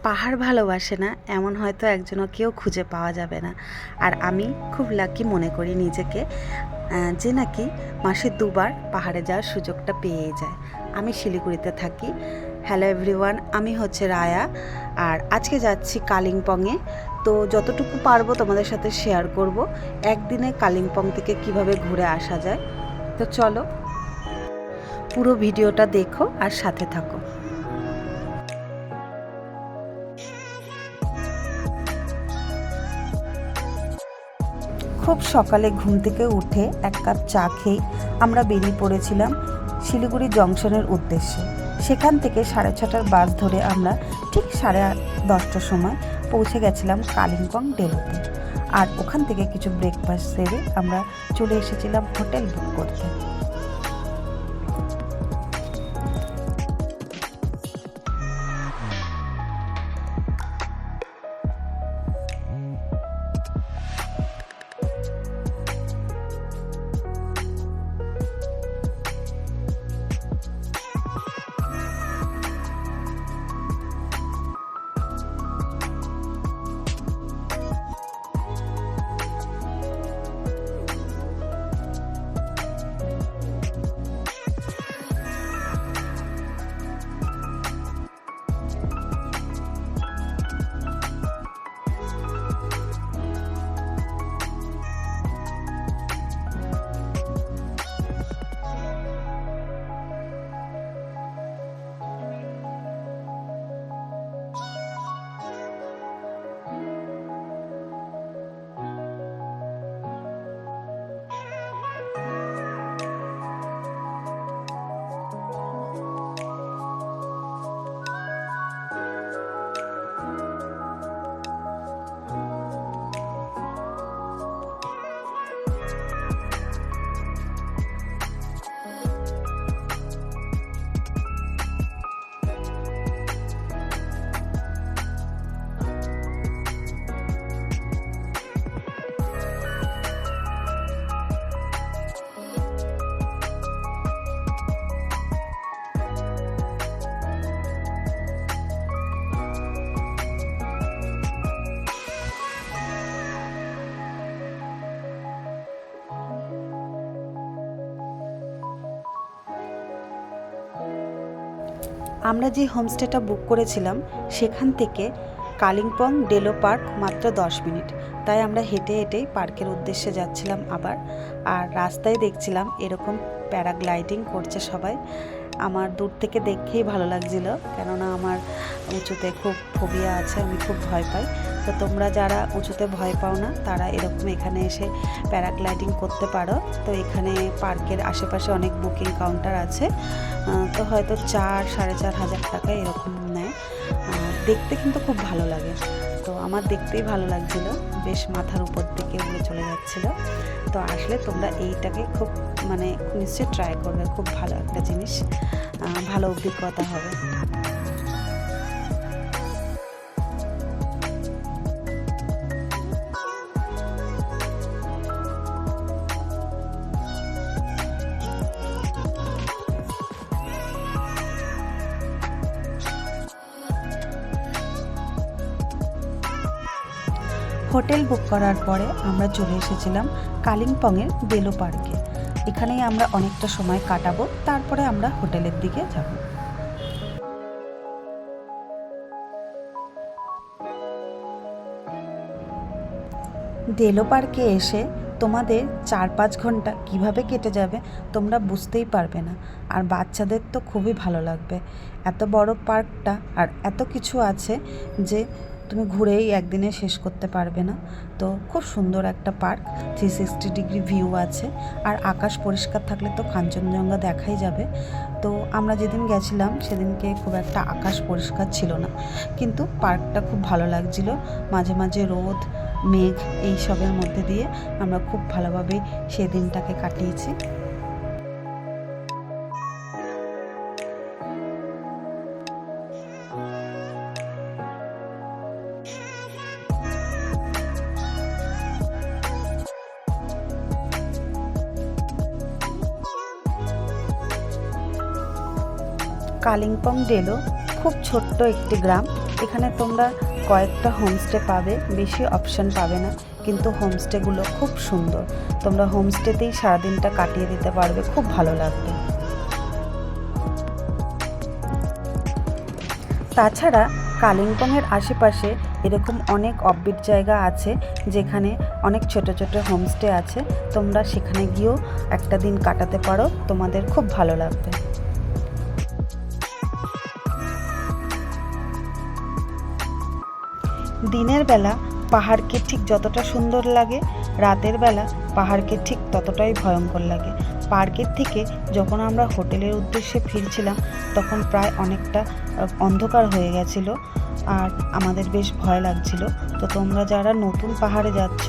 পাহাড় ভালোবাসে না এমন হয়তো একজনও কেউ খুঁজে পাওয়া যাবে না। আর আমি খুব লাকি মনে করি নিজেকে, যে নাকি মাসে 2বার পাহাড়ে যাওয়ার সুযোগটা পেয়ে যায়। আমি শিলিগুড়িতে থাকি। হ্যালো এভরিওয়ান, আমি হচ্ছে রায়া, আর আজকে যাচ্ছি কালিম্পংয়ে। তো যতটুকু পারবো তোমাদের সাথে শেয়ার করব একদিনে কালিম্পং থেকে কিভাবে ঘুরে আসা যায়। তো চলো পুরো ভিডিওটা দেখো আর সাথে থাকো। খুব সকালে ঘুম থেকে উঠে এক কাপ চা খেয়ে আমরা বেরিয়ে পড়েছিলাম শিলিগুড়ি জংশনের উদ্দেশ্যে। সেখান থেকে 6:30টার বাস ধরে আমরা ঠিক 10:30টার সময় পৌঁছে গেছিলাম কালিম্পং ডেলোতে। আর ওখান থেকে কিছু ব্রেকফাস্ট সেরে আমরা চলে এসেছিলাম হোটেল বুক করতে। আমরা যে হোমস্টেটা বুক করেছিলাম সেখান থেকে কালিম্পং ডেলো পার্ক মাত্র 10 মিনিট। তাই আমরা হেঁটে হেঁটেই পার্কের উদ্দেশ্যে যাচ্ছিলাম আবার। আর রাস্তায় দেখছিলাম এরকম প্যারাগ্লাইডিং করছে সবাই। আমার দূর থেকে দেখেই ভালো লাগছিল, কেননা আমার উঁচুতে খুব ফোবিয়া আছে, আমি খুব ভয় পাই। তো তোমরা যারা উঁচুতে ভয় পাও না তারা এরকম এখানে এসে প্যারাগ্লাইডিং করতে পারো। তো এখানে পার্কের আশেপাশে অনেক বুকিং কাউন্টার আছে, তো হয়তো 4-4.5 হাজার টাকা এরকম নেয়। দেখতে কিন্তু খুব ভালো লাগে। তো আমার দেখতেই ভালো লাগছিল, বেশ মাথার উপর দিকে উড়ে চলে যাচ্ছিলো। তো আসলে তোমরা এইটাকে খুব নিশ্চয়ই ট্রাই করবে, খুব ভালো একটা জিনিস, ভালো অভিজ্ঞতা হবে। হোটেল বুক করার পরে আমরা চলে এসেছিলাম কালিম্পংয়ের ডেলো পার্কে। এখানেই আমরা অনেকটা সময় কাটাবো, তারপরে আমরা হোটেলের দিকে যাব। ডেলো পার্কে এসে তোমাদের 4-5 ঘন্টা কিভাবে কেটে যাবে তোমরা বুঝতেই পারবে না। আর বাচ্চাদের তো খুবই ভালো লাগবে। এত বড় পার্কটা আর এত কিছু আছে যে তুমি ঘুরেই একদিনে শেষ করতে পারবে না। তো খুব সুন্দর একটা পার্ক, 360 ডিগ্রি ভিউ আছে। আর আকাশ পরিষ্কার থাকলে তো কাঞ্চনজঙ্ঘা দেখাই যাবে। তো আমরা যেদিন গেছিলাম সেদিনকে খুব একটা আকাশ পরিষ্কার ছিল না, কিন্তু পার্কটা খুব ভালো লাগছিল। মাঝে মাঝে রোদ, মেঘ এইসবের মধ্যে দিয়ে আমরা খুব ভালোভাবে সেই দিনটাকে কাটিয়েছি। কালিম্পং ডেলো খুব ছোট্ট একটি গ্রাম। এখানে তোমরা কয়েকটা হোমস্টে পাবে, বেশি অপশন পাবে না, কিন্তু হোমস্টেগুলো খুব সুন্দর। তোমরা হোমস্টেতেই সারাদিনটা কাটিয়ে দিতে পারবে, খুব ভালো লাগবে। তাছাড়া কালিম্পংয়ের আশেপাশে এরকম অনেক অফবিট জায়গা আছে যেখানে অনেক ছোট ছোট হোমস্টে আছে। তোমরা সেখানে গিয়েও একটা দিন কাটাতে পারো, তোমাদের খুব ভালো লাগবে। দিনের বেলা পাহাড়কে ঠিক যতটা সুন্দর লাগে, রাতের বেলা পাহাড়কে ঠিক ততটাই ভয়ঙ্কর লাগে। পার্কের থেকে যখন আমরা হোটেলের উদ্দেশ্যে ফিরছিলাম তখন প্রায় অনেকটা অন্ধকার হয়ে গেছিলো আর আমাদের বেশ ভয় লাগছিল। তো তোমরা যারা নতুন পাহাড়ে যাচ্ছ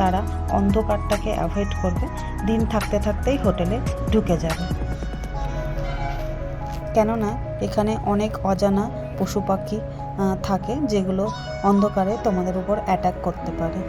তারা অন্ধকারটাকে অ্যাভয়েড করবে, দিন থাকতে থাকতেই হোটেলে ঢুকে যাবে, কেননা এখানে অনেক অজানা পশু পাখি থাকে যেগুলো অন্ধকারে তোমাদের উপর অ্যাটাক করতে পারে।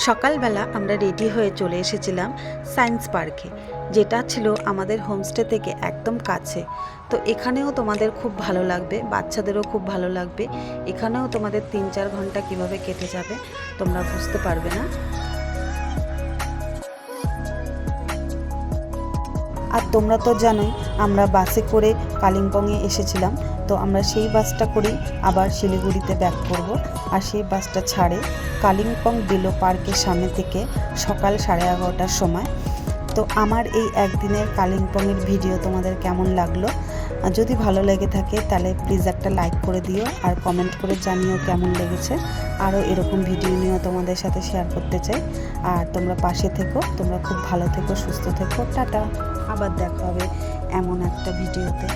সকালবেলা আমরা রেডি হয়ে চলে এসেছিলাম সায়েন্স পার্কে, যেটা ছিল আমাদের হোমস্টে থেকে একদম কাছে। তো এখানেও তোমাদের খুব ভালো লাগবে, বাচ্চাদেরও খুব ভালো লাগবে। এখানেও তোমাদের 3-4 ঘন্টা কিভাবে কেটে যাবে তোমরা বুঝতে পারবে না। আর তোমরা তো জানোই আমরা বাসে করে কালিম্পংয়ে এসেছিলাম, তো আমরা সেই বাসটা করেই আবার শিলিগুড়িতে ব্যাক করব। আর সেই বাসটা ছাড়ে কালিম্পং ডেলো পার্কের সামনে থেকে সকাল 11:30টার সময়। তো আমার এই একদিনের কালিম্পংয়ের ভিডিও তোমাদের কেমন লাগলো? যদি ভালো লেগে থাকে তাহলে প্লিজ একটা লাইক করে দিও আর কমেন্ট করে জানিও কেমন লেগেছে। আরও এরকম ভিডিও নিয়েও তোমাদের সাথে শেয়ার করতে চাই। আর তোমরা পাশে থেকো, তোমরা খুব ভালো থেকো, সুস্থ থেকো। টাটা, আবার দেখা হবে এমন একটা ভিডিওতে।